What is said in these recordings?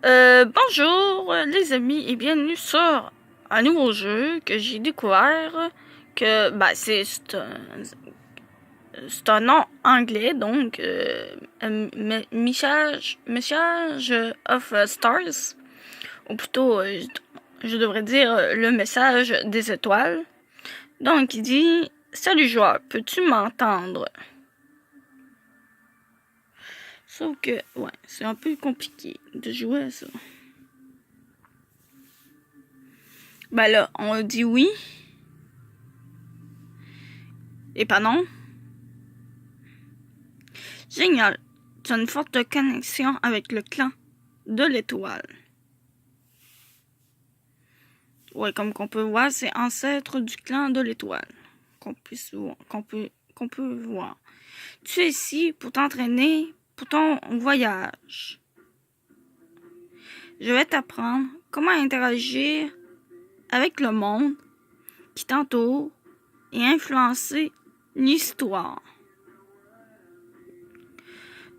Bonjour les amis et bienvenue sur un nouveau jeu que j'ai découvert que c'est un nom anglais donc Message of Stars ou plutôt je devrais dire le message des étoiles. Donc il dit: salut joueur, peux-tu m'entendre? Sauf que ouais, c'est un peu compliqué de jouer à ça. Ben là, on dit oui. Et pas non. Génial. Tu as une forte connexion avec le clan de l'étoile. Ouais, comme qu'on peut voir, c'est ancêtre du clan de l'étoile. Qu'on peut voir. Tu es ici pour t'entraîner pour ton voyage. Je vais t'apprendre comment interagir avec le monde qui t'entoure et influencer l'histoire.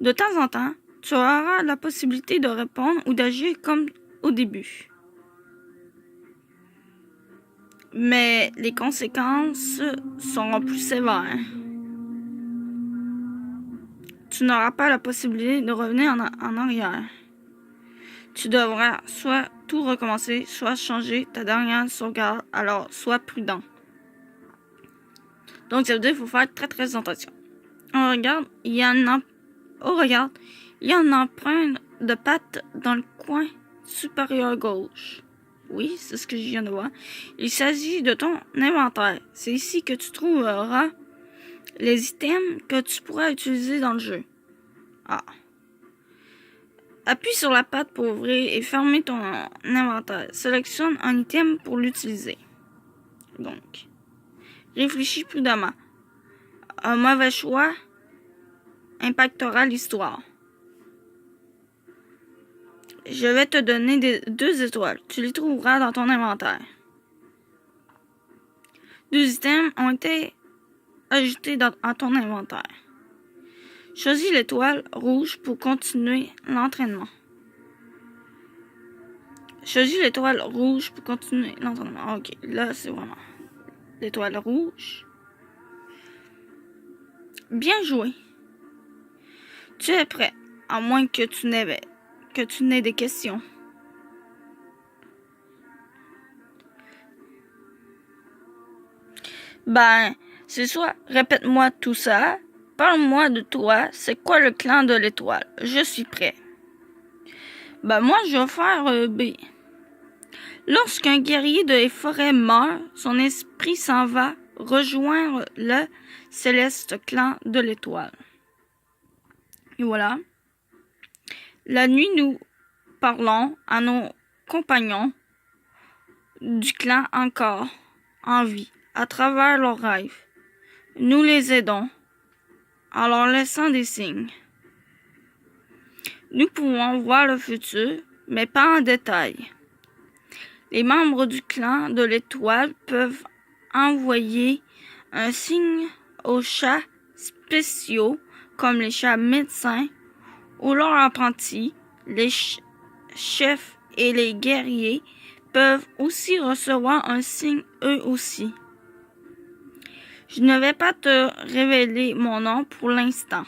De temps en temps, tu auras la possibilité de répondre ou d'agir comme au début. Mais les conséquences seront plus sévères. Tu n'auras pas la possibilité de revenir en arrière. Tu devras soit tout recommencer, soit changer ta dernière sauvegarde, alors sois prudent. Donc ça veut dire qu'il faut faire très attention. Regarde, il y a une empreinte de patte dans le coin supérieur gauche. Oui, c'est ce que je viens de voir. Il s'agit de ton inventaire. C'est ici que tu trouveras les items que tu pourras utiliser dans le jeu. Ah. Appuie sur la patte pour ouvrir et fermer ton inventaire. Sélectionne un item pour l'utiliser. Donc, réfléchis prudemment. Un mauvais choix impactera l'histoire. Je vais te donner 2 étoiles. Tu les trouveras dans ton inventaire. 2 items ont été ajoutés à ton inventaire. Choisis l'étoile rouge pour continuer l'entraînement. Choisis l'étoile rouge pour continuer l'entraînement. Ok, là c'est vraiment l'étoile rouge. Bien joué. Tu es prêt, à moins que tu n'aies des questions. Ben, c'est soit répète-moi tout ça, parle-moi de toi, c'est quoi le clan de l'étoile? Je suis prêt. Ben moi je vais faire B. Lorsqu'un guerrier de forêt meurt, son esprit s'en va rejoindre le céleste clan de l'étoile. Et voilà. La nuit, nous parlons à nos compagnons du clan encore en vie à travers leurs rêves. Nous les aidons en leur laissant des signes. Nous pouvons voir le futur, mais pas en détail. Les membres du clan de l'étoile peuvent envoyer un signe aux chats spéciaux comme les chats médecins ou leurs apprentis. Les chefs et les guerriers peuvent aussi recevoir un signe eux aussi. Je ne vais pas te révéler mon nom pour l'instant.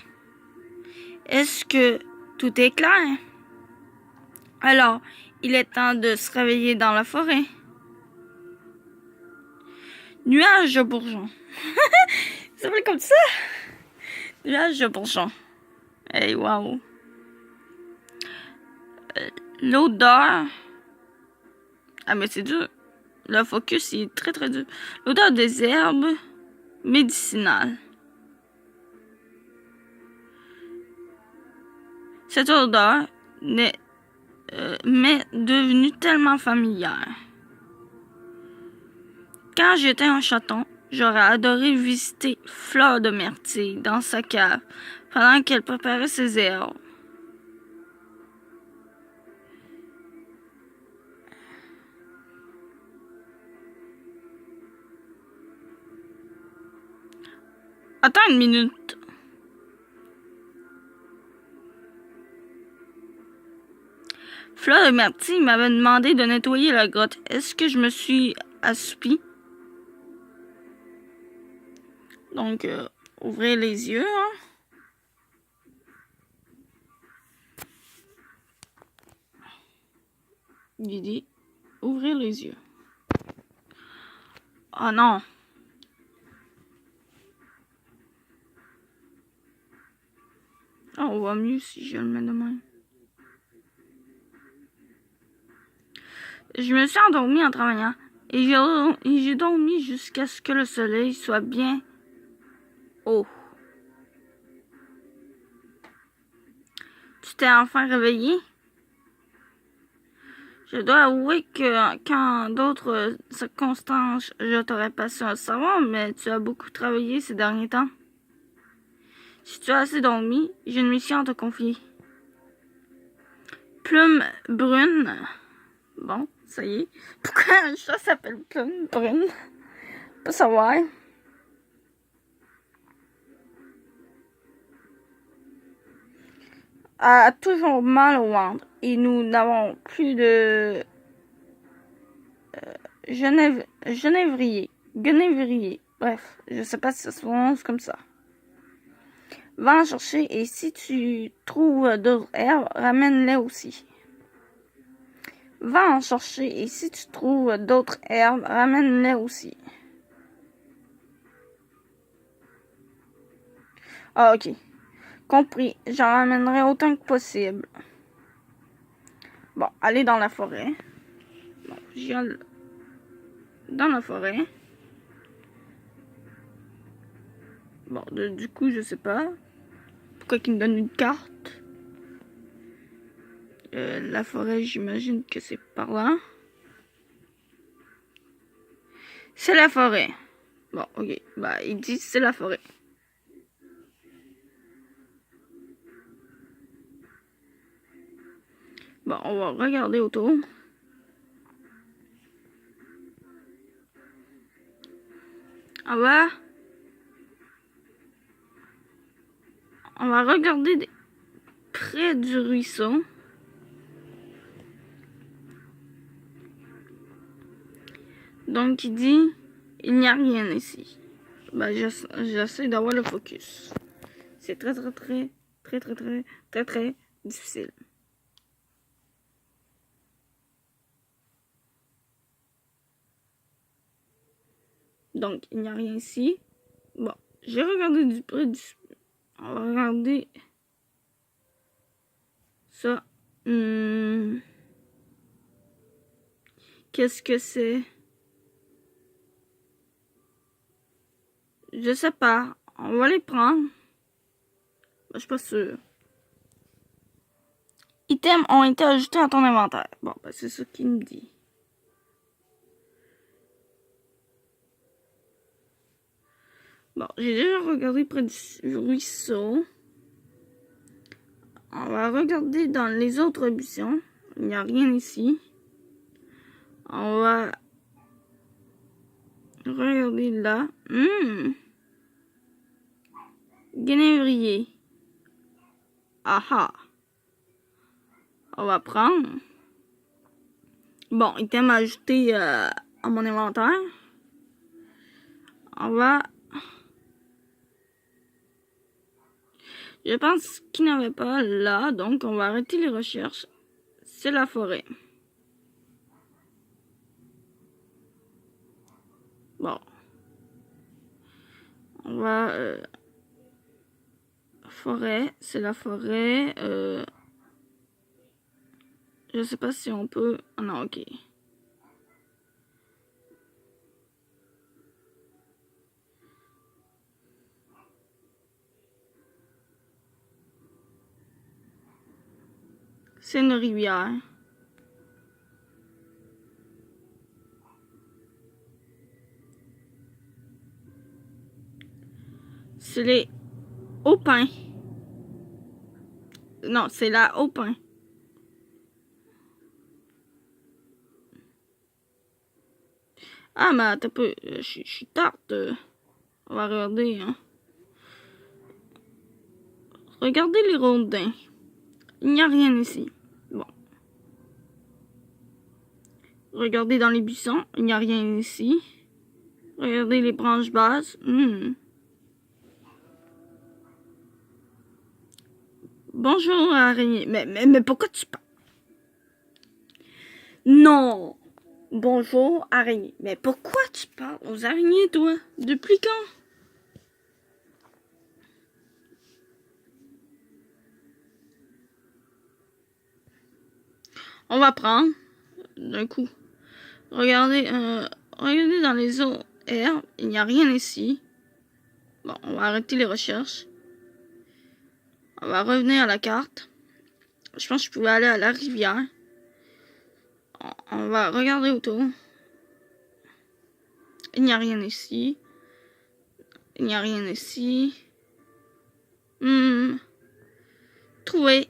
Est-ce que tout est clair? Alors, il est temps de se réveiller dans la forêt. Nuage de bourgeons. Ça s'appelle comme ça? Nuage de bourgeons. Hey, wow. L'odeur. Ah, mais c'est dur. Le focus, il est très dur. L'odeur des herbes médicinales. Cette odeur m'est devenue tellement familière. Quand j'étais un chaton, j'aurais adoré visiter Fleur de Myrtille dans sa cave pendant qu'elle préparait ses herbes. Attends une minute. Fleur là, Marty m'avait demandé de nettoyer la grotte. Est-ce que je me suis assoupi? Donc, ouvrez les yeux, hein. Il dit, ouvrez les yeux. Oh non. Oh, on voit mieux si je le mets de même. Je me suis endormi en travaillant et j'ai dormi jusqu'à ce que le soleil soit bien haut. Tu t'es enfin réveillé? Je dois avouer que qu'en d'autres circonstances, je t'aurais passé un savon, mais tu as beaucoup travaillé ces derniers temps. Si tu as assez dormi, j'ai une mission à te confier. Plume brune. Bon, ça y est. Pourquoi un chat s'appelle Plume brune? Pas savoir. A toujours mal au ventre et nous n'avons plus de genévrier. Bref, je sais pas si ça se prononce comme ça. Va en chercher et si tu trouves d'autres herbes, ramène-les aussi. Va en chercher et si tu trouves d'autres herbes, ramène-les aussi. Ah, ok. Compris. J'en ramènerai autant que possible. Bon, allez dans la forêt. Bon, j'y vais dans la forêt. Bon, du coup, je sais pas. Pourquoi qu'il me donne une carte? La forêt, j'imagine que c'est par là. C'est la forêt. Bon, ok. Bah, il dit c'est la forêt. Bon, on va regarder autour. On va regarder près du ruisseau. Donc, il dit, il n'y a rien ici. Ben, j'essaie d'avoir le focus. C'est très difficile. Donc, il n'y a rien ici. Bon, j'ai regardé du près du... On va regarder ça. Qu'est-ce que c'est? Je sais pas. On va les prendre. Je suis pas sûre. Items ont été ajoutés à ton inventaire. Bon, ben c'est ça qu'il me dit. Bon, j'ai déjà regardé près du ruisseau. On va regarder dans les autres buissons. Il n'y a rien ici. On va regarder là. Genévrier. Aha. On va prendre. Bon, item ajouté à mon inventaire. On va... Je pense qu'il n'y avait pas là, donc on va arrêter les recherches. C'est la forêt. Bon. On va... forêt, c'est la forêt. Je sais pas si on peut... Oh non, ok. C'est une rivière. C'est les Haupins. Non, c'est la Haupin. Ah, mais attends un peu. Je suis tarte. On va regarder, hein. Regardez les rondins. Il n'y a rien ici. Bon. Regardez dans les buissons, il n'y a rien ici. Regardez les branches basses. Bonjour, araignée. Mais pourquoi tu parles? Non. Bonjour, araignée. Mais pourquoi tu parles aux araignées, toi? Depuis quand? On va prendre d'un coup. Regardez dans les autres herbes, il n'y a rien ici. Bon, on va arrêter les recherches. On va revenir à la carte. Je pense que je pouvais aller à la rivière. On va regarder autour. Il n'y a rien ici. Il n'y a rien ici. Trouvé.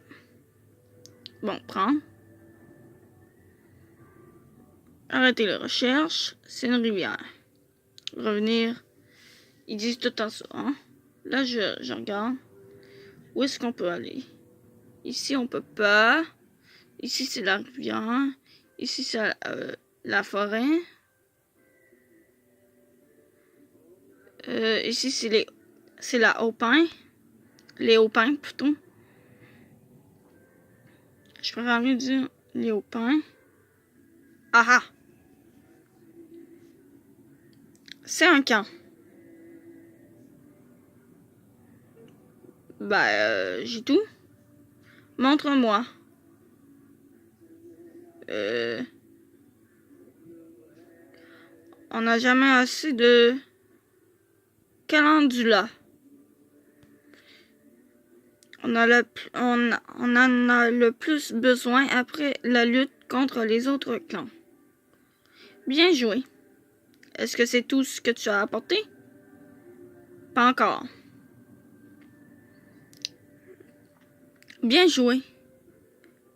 Bon, prends. Arrêter les recherches. C'est une rivière. Revenir. Ils disent tout le temps ça. Hein? Là, je regarde. Où est-ce qu'on peut aller? Ici, on peut pas. Ici, c'est la rivière. Ici, c'est la forêt. Ici, c'est la haut-pin. Les hauts-pins, plutôt. Je préfère mieux dire les hauts-pins. Ah ah! C'est un camp. J'ai tout. Montre-moi. On n'a jamais assez de calendula. On en a le plus besoin après la lutte contre les autres clans. Bien joué. Est-ce que c'est tout ce que tu as apporté? Pas encore. Bien joué.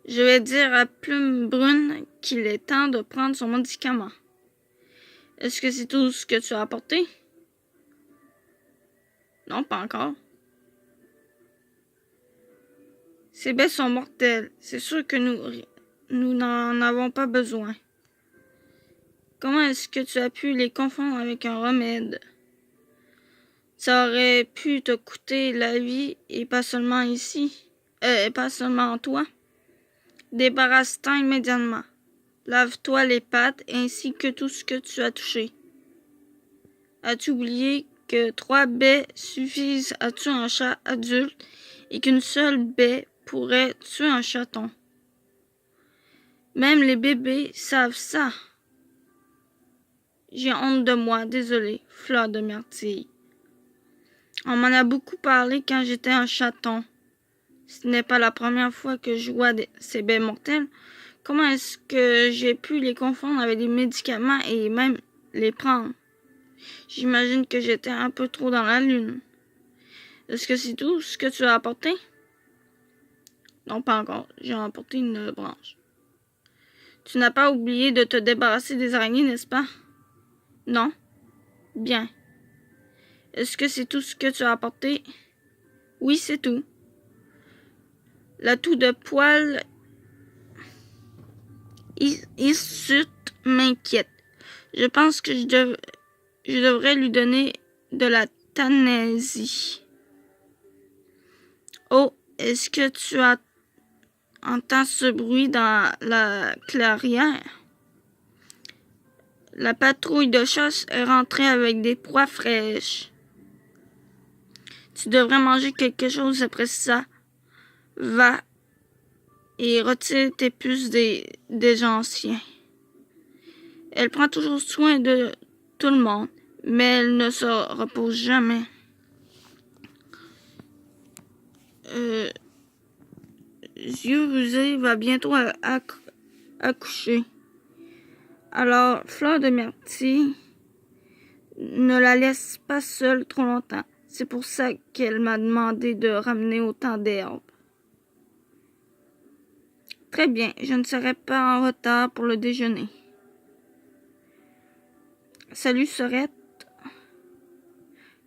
Je vais dire à Plume Brune qu'il est temps de prendre son médicament. Est-ce que c'est tout ce que tu as apporté? Non, pas encore. Ces baies sont mortelles. C'est sûr que nous n'en avons pas besoin. Comment est-ce que tu as pu les confondre avec un remède? Ça aurait pu te coûter la vie et pas seulement ici. Pas seulement toi. Débarrasse-t'en immédiatement. Lave-toi les pattes ainsi que tout ce que tu as touché. As-tu oublié que 3 baies suffisent à tuer un chat adulte et qu'une seule baie pourrait tuer un chaton? Même les bébés savent ça. J'ai honte de moi, désolé, Fleur de Myrtille. On m'en a beaucoup parlé quand j'étais un chaton. Ce n'est pas la première fois que je vois ces baies mortelles. Comment est-ce que j'ai pu les confondre avec des médicaments et même les prendre? J'imagine que j'étais un peu trop dans la lune. Est-ce que c'est tout ce que tu as apporté? Non, pas encore. J'ai apporté une branche. Tu n'as pas oublié de te débarrasser des araignées, n'est-ce pas? Non? Bien. Est-ce que c'est tout ce que tu as apporté? Oui, c'est tout. La toux de poil hirsute m'inquiète. Je pense que je devrais lui donner de la Tanasie. Oh, est-ce que tu entends ce bruit dans la clairière? La patrouille de chasse est rentrée avec des proies fraîches. Tu devrais manger quelque chose après ça. Va et retire tes puces des anciens. Elle prend toujours soin de tout le monde, mais elle ne se repose jamais. Yeux rusé va bientôt accoucher. Alors, Fleur de Myrtille ne la laisse pas seule trop longtemps. C'est pour ça qu'elle m'a demandé de ramener autant d'herbes. Très bien, je ne serai pas en retard pour le déjeuner. Salut, Sorette.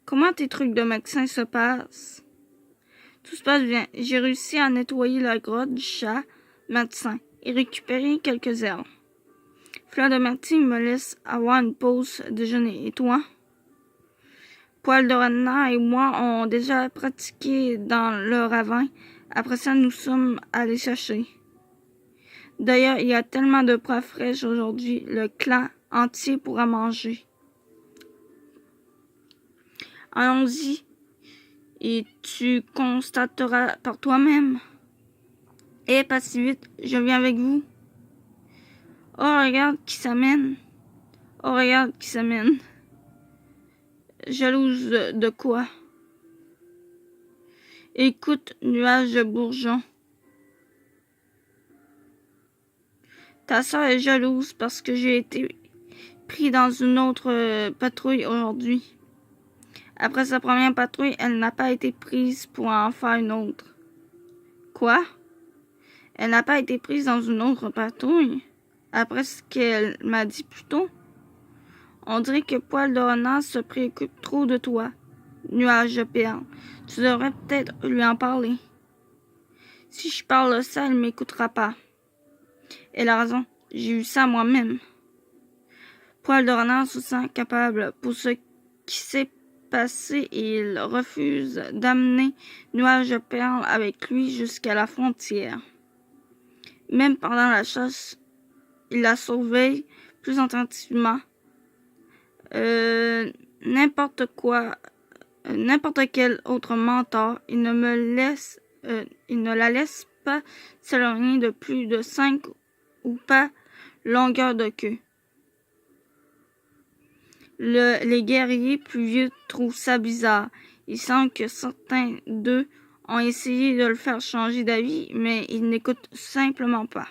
Comment tes trucs de médecin se passent? Tout se passe bien. J'ai réussi à nettoyer la grotte du chat médecin et récupérer quelques herbes. Fleur de Mathis me laisse avoir une pause déjeuner. Et toi? Poil de renard et moi ont déjà pratiqué dans le ravin. Après ça, nous sommes allés chercher. D'ailleurs, il y a tellement de proies fraîches aujourd'hui, le clan entier pourra manger. Allons-y, et tu constateras par toi-même. Eh, pas si vite, je viens avec vous. Oh, regarde qui s'amène. Oh, regarde qui s'amène. Jalouse de quoi? Écoute, nuage de bourgeons. Ta soeur est jalouse parce que j'ai été pris dans une autre patrouille aujourd'hui. Après sa première patrouille, elle n'a pas été prise pour en faire une autre. Quoi? Elle n'a pas été prise dans une autre patrouille? Après ce qu'elle m'a dit plus tôt? On dirait que Poil de renard se préoccupe trop de toi. Nuage de perles. Tu devrais peut-être lui en parler. Si je parle de ça, elle m'écoutera pas. Elle a raison. J'ai eu ça moi-même. Poil de renard se sent capable pour ce qui s'est passé et il refuse d'amener Nuage de perles avec lui jusqu'à la frontière. Même pendant la chasse, il la surveille plus attentivement. N'importe quel autre mentor, il ne la laisse pas s'éloigner de plus de 5 ou pas longueur de queue. Les guerriers plus vieux trouvent ça bizarre. Il semble que certains d'eux ont essayé de le faire changer d'avis, mais il n'écoute simplement pas.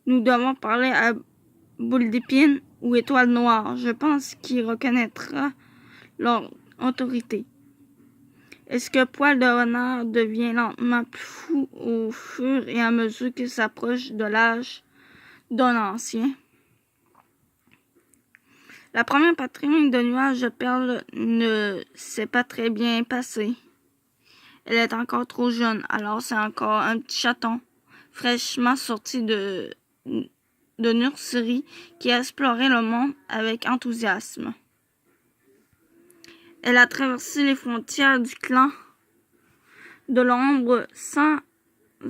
Nous devons parler à Boule d'épine ou Étoile noire. Je pense qu'il reconnaîtra leur autorité. Est-ce que Poil de renard devient lentement plus fou au fur et à mesure qu'il s'approche de l'âge d'un ancien? La première patrouille de Nuage de perles ne s'est pas très bien passée. Elle est encore trop jeune, alors c'est encore un petit chaton, fraîchement sorti de nurserie, qui a exploré le monde avec enthousiasme. Elle a traversé les frontières du clan de l'ombre sans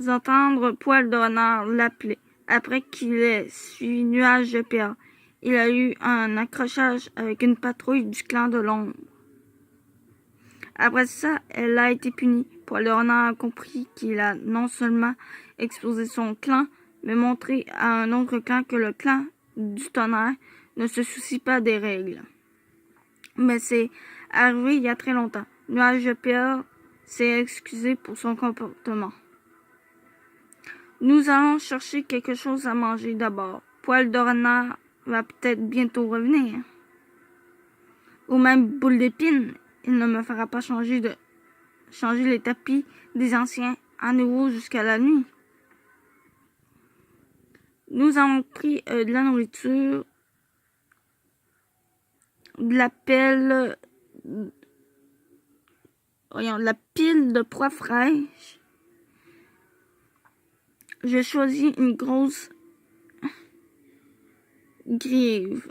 entendre Poil de renard l'appeler. Après qu'il ait suivi Nuage de perles, il a eu un accrochage avec une patrouille du clan de l'ombre. Après ça, elle a été punie. Poil de renard a compris qu'il a non seulement exposé son clan, mais montré à un autre clan que le clan du tonnerre ne se soucie pas des règles. Mais c'est arrivé il y a très longtemps. Nuage de perles s'est excusé pour son comportement. Nous allons chercher quelque chose à manger d'abord. Poil de renard va peut-être bientôt revenir. Ou même Boule d'épine, il ne me fera pas changer les tapis des anciens à nouveau jusqu'à la nuit. Nous avons pris de la nourriture, de la pile de proies fraîches. J'ai choisi une grosse grive.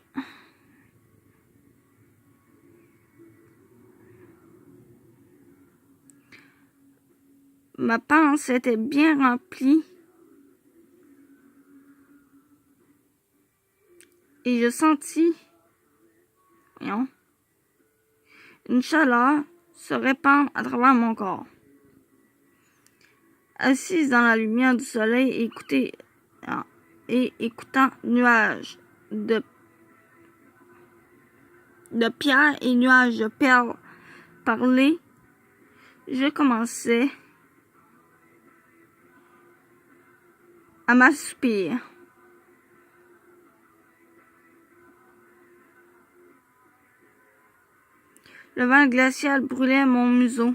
Ma panse était bien remplie et je sentis une chaleur se répandre à travers mon corps. Assise dans la lumière du soleil et écoutant nuages de pierre et nuages de perles parler, je commençais à m'assoupir. Le vent glacial brûlait mon museau.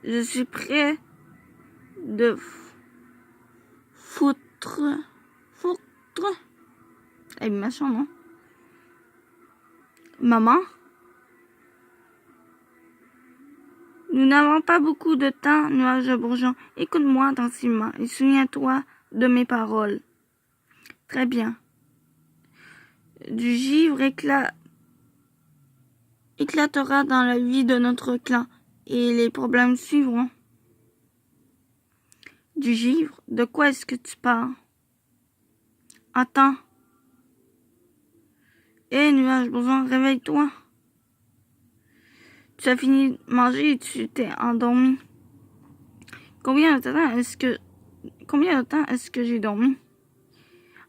Je suis prêt de foutre. Eh, machin, non? Maman? Nous n'avons pas beaucoup de temps, nuage de bourgeons. Écoute-moi attentivement et souviens-toi de mes paroles. Très bien. Du givre éclatera dans la vie de notre clan et les problèmes suivront. Du givre? De quoi est-ce que tu parles? Attends. Hé, nuage boson, réveille-toi. Tu as fini de manger et tu t'es endormi. Combien de temps est-ce que j'ai dormi?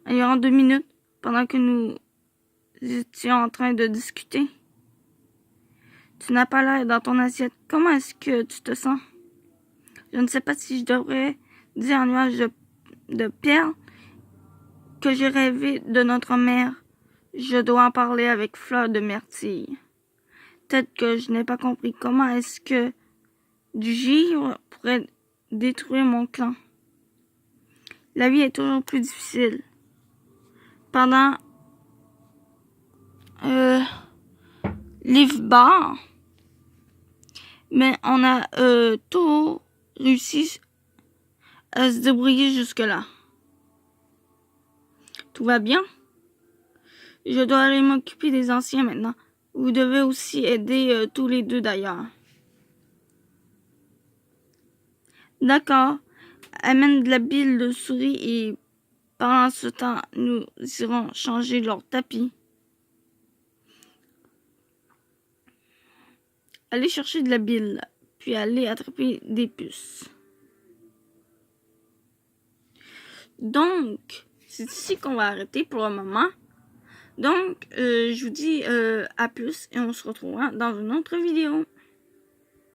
Environ 2 minutes, pendant que nous étions en train de discuter. Tu n'as pas l'air dans ton assiette. Comment est-ce que tu te sens? Je ne sais pas si je devrais dire un nuage de perles que j'ai rêvé de notre mère. Je dois en parler avec Fleur de Myrtille. Peut-être que je n'ai pas compris comment est-ce que du givre pourrait détruire mon clan. La vie est toujours plus difficile. Pendant l'Ifbar, mais on a tout réussi à se débrouiller jusque-là. Tout va bien? Je dois aller m'occuper des anciens maintenant. Vous devez aussi aider tous les deux d'ailleurs. D'accord. Amène de la bile de souris et pendant ce temps, nous irons changer leur tapis. Allez chercher de la bile, puis allez attraper des puces. Donc, c'est ici qu'on va arrêter pour le moment. Donc, je vous dis à plus et on se retrouvera dans une autre vidéo.